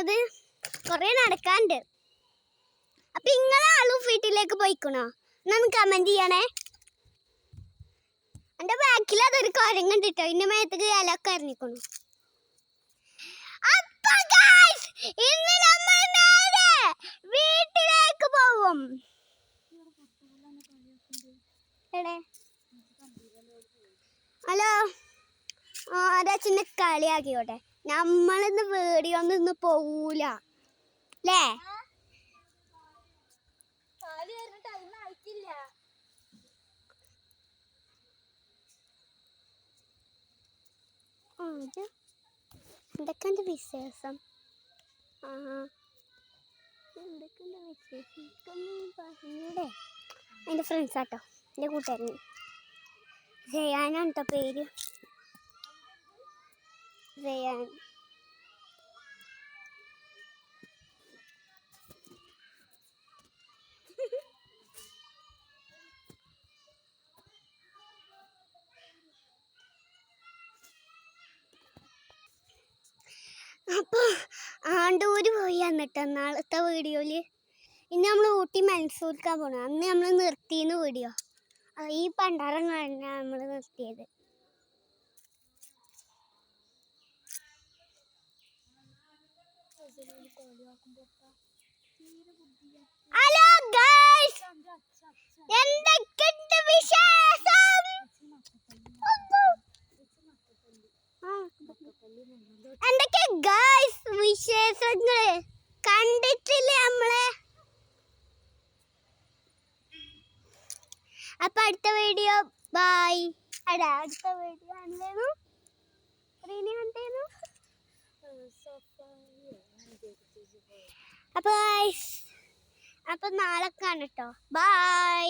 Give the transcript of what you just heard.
പോണത് കൊറേ നടക്കാണ്ട്. അപ്പൊ ഇങ്ങളെ ആളും വീട്ടിലേക്ക് പോയിക്കണോ? എന്നൊന്ന് കമന്റ് ചെയ്യണേ. എന്റെ ബാക്കിൽ അതൊരു കുരങ്ങുണ്ട് കേട്ടോ. ഇന്ന മേത്തേക്ക് ഇലൊക്കെ ഇറങ്ങിക്കണു. അപ്പൊ ഗൈസ് ഇന്ന് നമ്മൾ നേരെ വീട്ടിലേക്ക് പോവും. ഹലോ, ആരാച്ചിന്നെ കളിയാക്കിയോട്ടെ. നമ്മളിന്ന് വീഡിയോന്ന് ഇന്ന് പോവൂല അല്ലേ? എന്തൊക്കെയുണ്ട് വിശേഷം? എന്തൊക്കെയുണ്ട് വിശേഷം? എൻ്റെ ഫ്രണ്ട്സാട്ടോ, എൻ്റെ കൂട്ടുകാരൻ ജയാനാണ് കേട്ടോ പേര്. ജയാൻ. അപ്പോൾ ആണ്ടൂര് പോയി എന്നിട്ട് നാളത്തെ വീഡിയോയിൽ ഇന്ന് നമ്മൾ ഊട്ടി മൈസൂർക്കാൻ പോകണം. അന്ന് നമ്മൾ നിർത്തിയെന്ന് വീഡിയോ. ഈ പണ്ടാരം കഴിഞ്ഞാൽ നമ്മൾ നിർത്തിയത്. ഹലോ ഗൈസ്, എന്തൊക്കെയുണ്ട് വിശേഷം? എന്തൊക്കെ ഗൈസ് വിശേഷങ്ങള്? കണ്ടിട്ടില്ലേ നമ്മളെ? അപ്പൊ അടുത്ത വീഡിയോ ബൈ. അടുത്ത വീഡിയോ എന്തായിരുന്നു? അപ്പൊ നാളെ കാണട്ടോ. ബൈ.